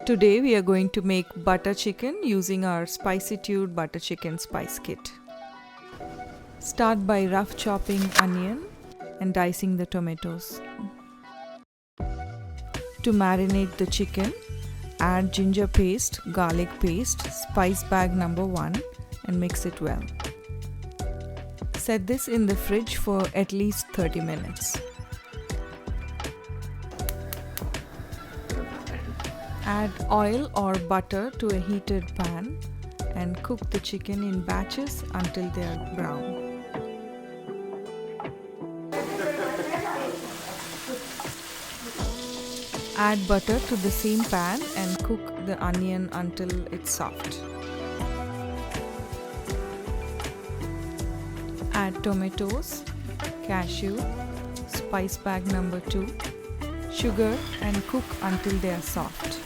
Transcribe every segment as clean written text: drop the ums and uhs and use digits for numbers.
Today we are going to make butter chicken using our Spicytude butter chicken spice kit. Start by rough chopping onion and dicing the tomatoes. To marinate the chicken, add ginger paste, garlic paste, spice bag number 1 and mix it well. Set this in the fridge for at least 30 minutes. Add oil or butter to a heated pan and cook the chicken in batches until they are brown. Add butter to the same pan and cook the onion until it's soft. Add tomatoes, cashew, spice bag number 2, sugar and cook until they are soft.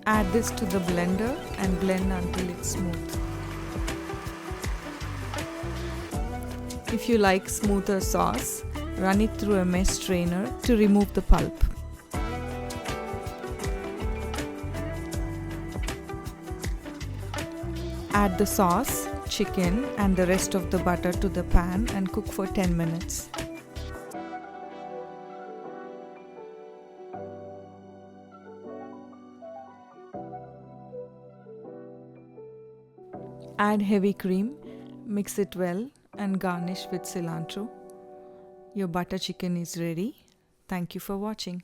Add this to the blender and blend until it's smooth. If you like smoother sauce, run it through a mesh strainer to remove the pulp. Add the sauce, chicken and the rest of the butter to the pan and cook for 10 minutes. Add heavy cream, mix it well and garnish with cilantro. Your butter chicken is ready. Thank you for watching.